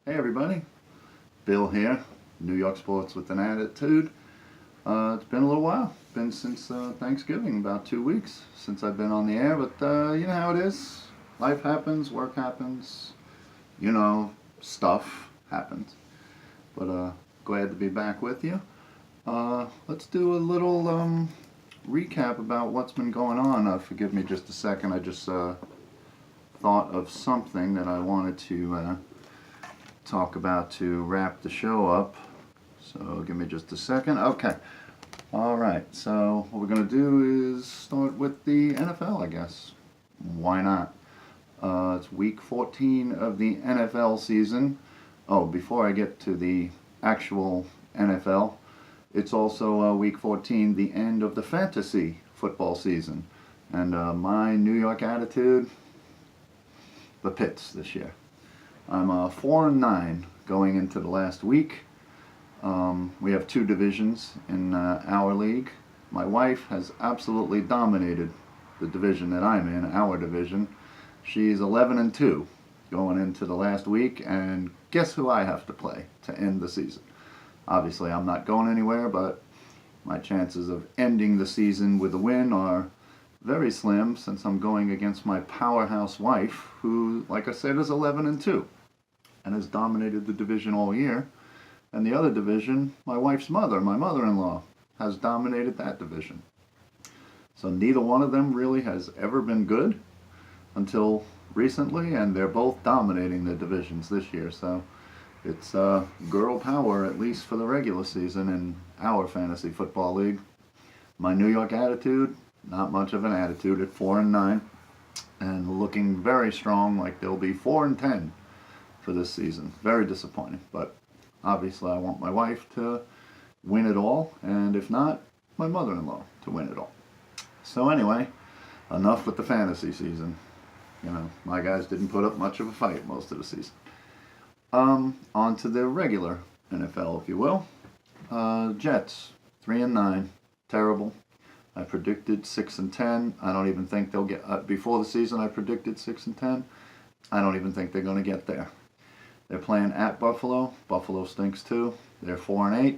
Hey everybody, Bill here, New York Sports with an Attitude. It's been a little while, been since Thanksgiving, about 2 weeks since I've been on the air, but you know how it is. Life happens, work happens, you know, stuff happens. But glad to be back with you. Let's do a little recap about what's been going on. Forgive me just a second, I just thought of something that I wanted to talk about to wrap the show up. So give me just a second. Okay. All right. So what we're going to do is start with the NFL, I guess. Why not? It's week 14 of the NFL season. Oh, before I get to the actual NFL, it's also week 14, the end of the fantasy football season. And my New York Attitude, the Pits this year. I'm 4-9 going into the last week. We have two divisions in our league. My wife has absolutely dominated the division that I'm in, our division. She's 11-2 going into the last week, and guess who I have to play to end the season? Obviously, I'm not going anywhere, but my chances of ending the season with a win are very slim since I'm going against my powerhouse wife, who, like I said, is 11-2 and has dominated the division all year. And the other division, my wife's mother, my mother-in-law, has dominated that division. So neither one of them really has ever been good until recently, and they're both dominating the divisions this year. So it's girl power, at least for the regular season in our fantasy football league. My New York Attitude, not much of an attitude at 4-9, and looking very strong, like they'll be 4-10 for this season. Very disappointing, but obviously I want my wife to win it all, and if not, my mother-in-law to win it all. So anyway, enough with the fantasy season. You know, my guys didn't put up much of a fight most of the season. On to the regular NFL, if you will. Jets, 3-9, terrible. I predicted 6-10. I don't even think they'll get before the season. I predicted 6-10. I don't even think they're going to get there. They're playing at Buffalo. Buffalo stinks too. They're 4-8,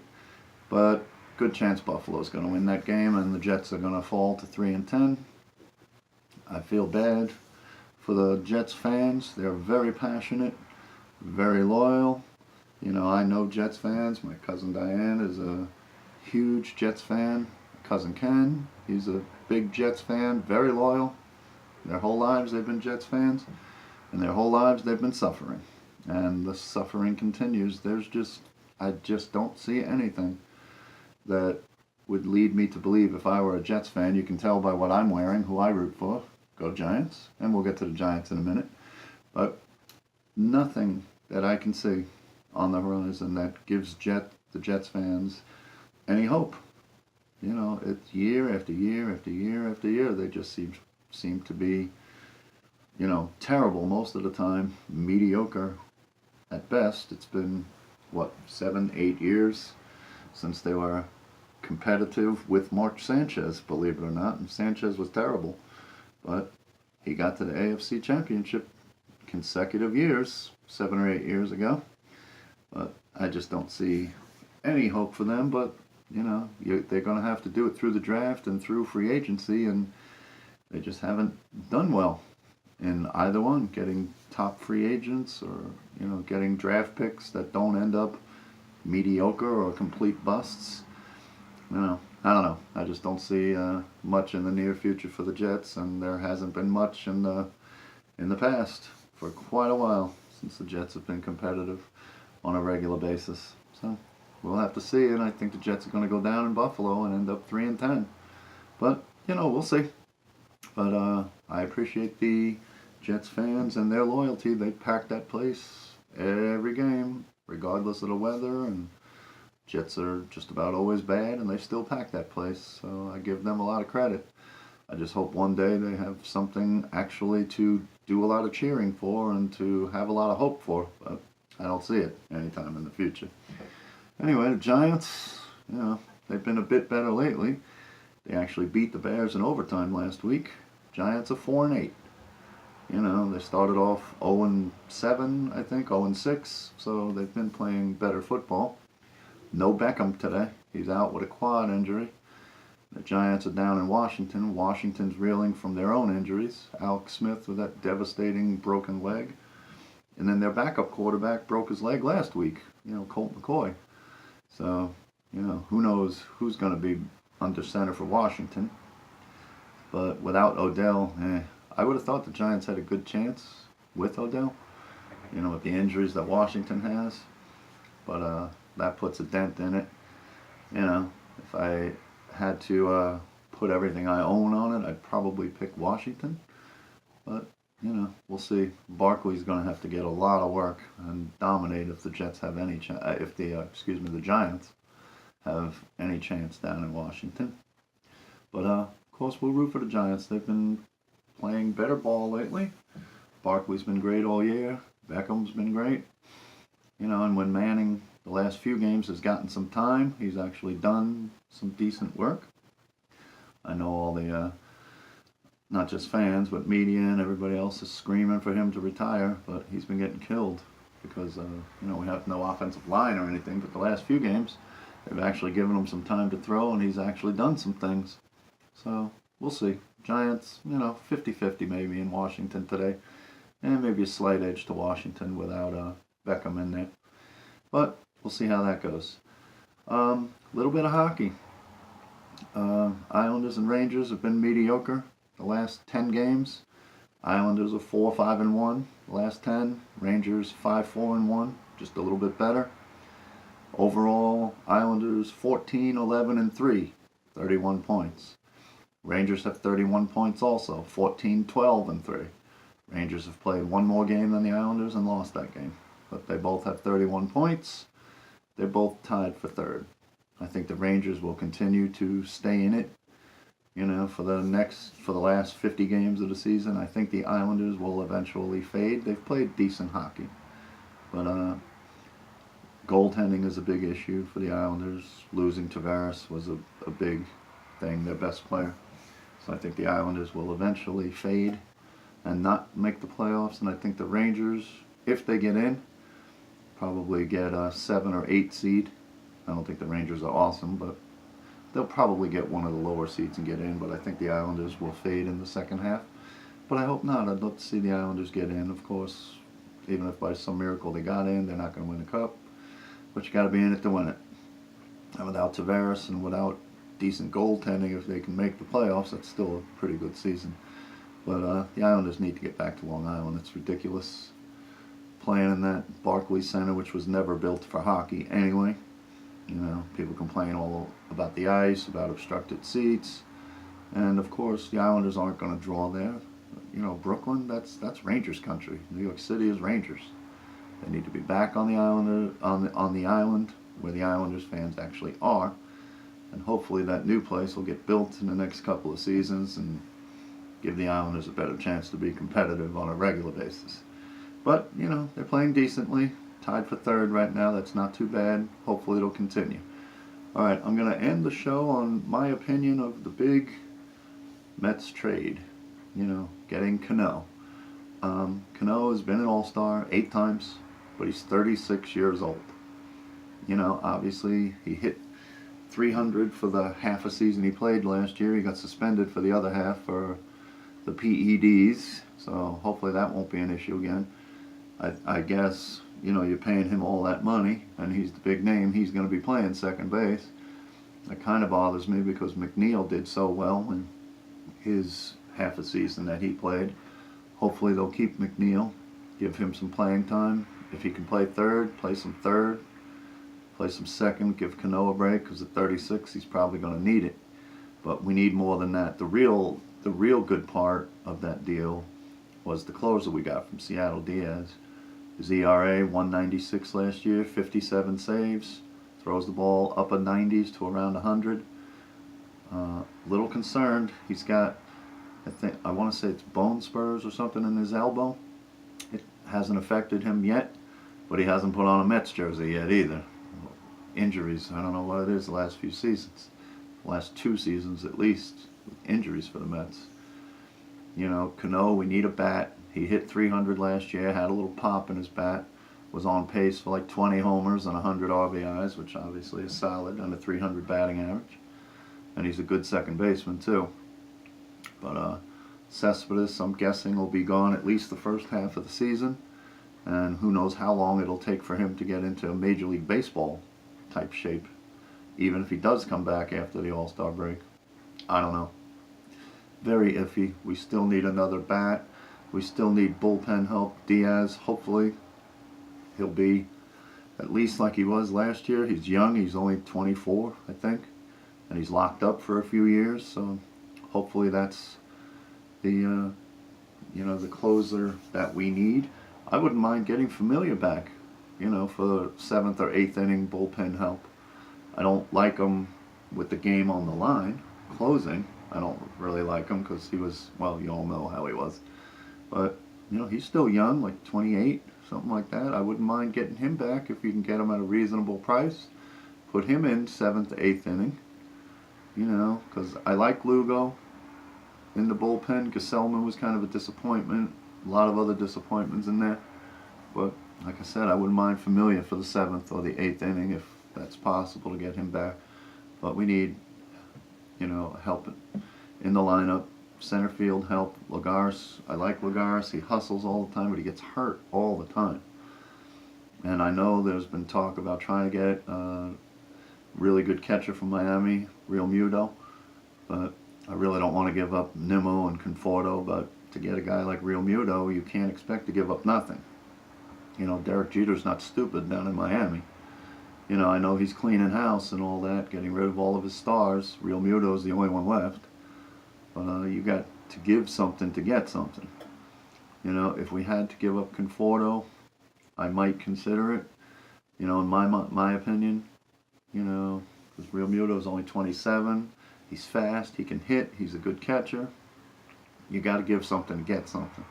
but good chance Buffalo's going to win that game, and the Jets are going to fall to 3-10. I feel bad for the Jets fans. They're very passionate, very loyal. You know, I know Jets fans. My cousin Diane is a huge Jets fan. My cousin Ken, he's a big Jets fan, very loyal. Their whole lives they've been Jets fans, and their whole lives they've been suffering. And the suffering continues. I just don't see anything that would lead me to believe if I were a Jets fan. You can tell by what I'm wearing, who I root for. Go Giants. And we'll get to the Giants in a minute. But nothing that I can see on the horizon that gives the Jets fans any hope. You know, it's year after year after year after year. They just seem to be, you know, terrible most of the time, mediocre at best. It's been, 7, 8 years since they were competitive with Mark Sanchez, believe it or not. And Sanchez was terrible, but he got to the AFC Championship consecutive years, 7 or 8 years ago. But I just don't see any hope for them. But, you know, they're going to have to do it through the draft and through free agency, and they just haven't done well in either one, getting top free agents or, you know, getting draft picks that don't end up mediocre or complete busts. You know, I don't know. I just don't see much in the near future for the Jets, and there hasn't been much in the past for quite a while since the Jets have been competitive on a regular basis. So we'll have to see, and I think the Jets are going to go down in Buffalo and end up 3-10. But, you know, we'll see. But I appreciate the Jets fans and their loyalty. They pack that place every game, regardless of the weather. And Jets are just about always bad, and they still pack that place. So I give them a lot of credit. I just hope one day they have something actually to do a lot of cheering for and to have a lot of hope for. But I don't see it anytime in the future. Anyway, the Giants, you know, they've been a bit better lately. They actually beat the Bears in overtime last week. Giants are 4-8. You know, they started off 0-7, I think, 0-6, so they've been playing better football. No Beckham today. He's out with a quad injury. The Giants are down in Washington. Washington's reeling from their own injuries. Alex Smith with that devastating broken leg. And then their backup quarterback broke his leg last week, Colt McCoy. So, who knows who's going to be under center for Washington. But without Odell, I would have thought the Giants had a good chance with Odell, with the injuries that Washington has. But that puts a dent in it. If I had to put everything I own on it, I'd probably pick Washington. But, we'll see. Barkley's going to have to get a lot of work and dominate if the Jets have any chance, if the Giants have any chance down in Washington. But, of course, we'll root for the Giants. They've been playing better ball lately. Barkley's been great all year. Beckham's been great. And when Manning, the last few games, has gotten some time, he's actually done some decent work. I know all the, not just fans, but media and everybody else is screaming for him to retire, but he's been getting killed because, we have no offensive line or anything, but the last few games, they've actually given him some time to throw, and he's actually done some things. So, we'll see. Giants, 50-50 maybe in Washington today, and maybe a slight edge to Washington without Beckham in there. But we'll see how that goes. Little bit of hockey. Islanders and Rangers have been mediocre the last 10 games. Islanders are 4-5-1 the last 10. Rangers 5-4-1, just a little bit better. Overall, Islanders 14-11-3, 31 points. Rangers have 31 points also, 14-12-3. Rangers have played one more game than the Islanders and lost that game. But they both have 31 points. They're both tied for third. I think the Rangers will continue to stay in it, for the last 50 games of the season. I think the Islanders will eventually fade. They've played decent hockey. But goaltending is a big issue for the Islanders. Losing Tavares was a big thing, their best player. So I think the Islanders will eventually fade and not make the playoffs. And I think the Rangers, if they get in, probably get a 7 or 8 seed. I don't think the Rangers are awesome, but they'll probably get one of the lower seeds and get in. But I think the Islanders will fade in the second half. But I hope not. I'd love to see the Islanders get in, of course. Even if by some miracle they got in, they're not going to win the cup. But you got to be in it to win it. And without Tavares and without decent goaltending, if they can make the playoffs, that's still a pretty good season. But the Islanders need to get back to Long Island. It's ridiculous playing in that Barclays Center, which was never built for hockey anyway. People complain all about the ice, about obstructed seats. And, of course, the Islanders aren't going to draw there. Brooklyn, that's Rangers country. New York City is Rangers. They need to be back on the island where the Islanders fans actually are. And hopefully that new place will get built in the next couple of seasons and give the Islanders a better chance to be competitive on a regular basis. But, they're playing decently. Tied for third right now. That's not too bad. Hopefully it'll continue. All right, I'm going to end the show on my opinion of the big Mets trade. Getting Cano. Cano has been an all-star 8 times, but he's 36 years old. Obviously he hit 300 for the half a season he played last year. He got suspended for the other half for the PEDs, so hopefully that won't be an issue again. I guess, you're paying him all that money, and he's the big name. He's going to be playing second base. That kind of bothers me because McNeil did so well in his half a season that he played. Hopefully they'll keep McNeil, give him some playing time. If he can play third, play some third. Play some second, give Cano a break, because at 36 he's probably going to need it. But we need more than that. The real good part of that deal was the closer we got from Seattle, Diaz. His ERA 196 last year, 57 saves, throws the ball upper 90s to around 100. Little concerned. He's got, I want to say it's bone spurs or something in his elbow. It hasn't affected him yet, but he hasn't put on a Mets jersey yet either. Injuries, I don't know what it is the last few seasons. The last 2 seasons at least, with injuries for the Mets. Cano, we need a bat. He hit 300 last year, had a little pop in his bat, was on pace for like 20 homers and 100 RBIs, which obviously is solid, under 300 batting average. And he's a good second baseman too. But Cespedes, I'm guessing, will be gone at least the first half of the season. And who knows how long it'll take for him to get into a Major League Baseball type shape, even if he does come back after the All-Star break. I don't know. Very iffy. We still need another bat. We still need bullpen help. Diaz, hopefully, he'll be at least like he was last year. He's young. He's only 24, I think. And he's locked up for a few years. So hopefully that's the, the closer that we need. I wouldn't mind getting Familia back, for the 7th or 8th inning bullpen help. I don't like him with the game on the line, closing. I don't really like him because he was, well, you all know how he was. But, he's still young, like 28, something like that. I wouldn't mind getting him back if you can get him at a reasonable price. Put him in 7th to 8th inning, because I like Lugo in the bullpen. Gesellman was kind of a disappointment. A lot of other disappointments in there. But, like I said, I wouldn't mind Familia for the 7th or the 8th inning if that's possible to get him back. But we need, help in the lineup. Center field help. Lagares, I like Lagares. He hustles all the time, but he gets hurt all the time. And I know there's been talk about trying to get a really good catcher from Miami, Real Muto. But I really don't want to give up Nimmo and Conforto, but to get a guy like Real Muto, you can't expect to give up nothing. Derek Jeter's not stupid down in Miami. I know he's cleaning house and all that, getting rid of all of his stars. Real Muto's the only one left. But you got to give something to get something. If we had to give up Conforto, I might consider it. In my opinion, because Real Muto's only 27. He's fast. He can hit. He's a good catcher. You got to give something to get something.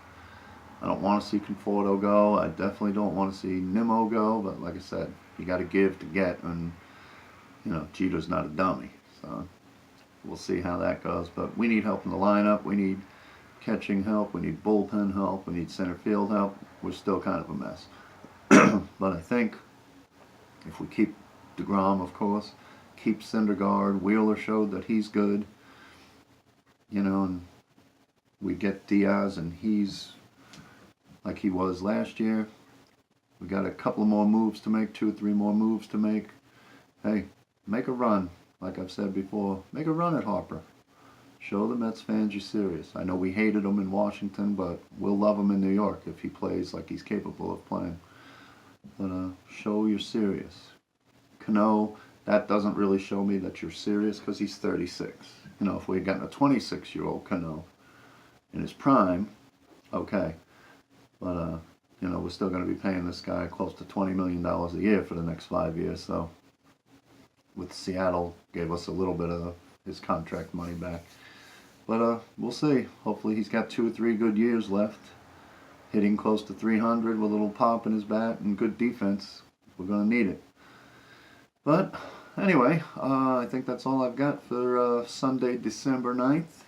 I don't want to see Conforto go. I definitely don't want to see Nimmo go. But like I said, you got to give to get. And, Jeter's not a dummy. So we'll see how that goes. But we need help in the lineup. We need catching help. We need bullpen help. We need center field help. We're still kind of a mess. But I think if we keep DeGrom, of course, keep Syndergaard, Wheeler showed that he's good, and we get Diaz and he's like he was last year. We got a couple of more moves to make, 2 or 3 more moves to make. Hey, make a run. Like I've said before, make a run at Harper. Show the Mets fans you're serious. I know we hated him in Washington, but we'll love him in New York if he plays like he's capable of playing. But show you're serious. Cano, that doesn't really show me that you're serious because he's 36. If we had gotten a 26-year-old Cano in his prime, okay. But, we're still going to be paying this guy close to $20 million a year for the next 5 years. So, with Seattle, gave us a little bit of his contract money back. But we'll see. Hopefully he's got 2 or 3 good years left. Hitting close to 300 with a little pop in his bat and good defense. We're going to need it. But anyway, I think that's all I've got for Sunday, December 9th.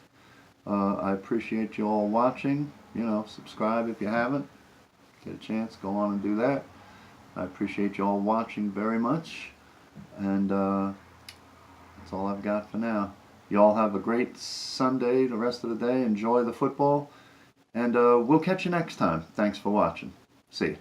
I appreciate you all watching. Subscribe if you haven't. Get a chance, go on and do that. I appreciate you all watching very much. And that's all I've got for now. You all have a great Sunday, the rest of the day. Enjoy the football. And we'll catch you next time. Thanks for watching. See you.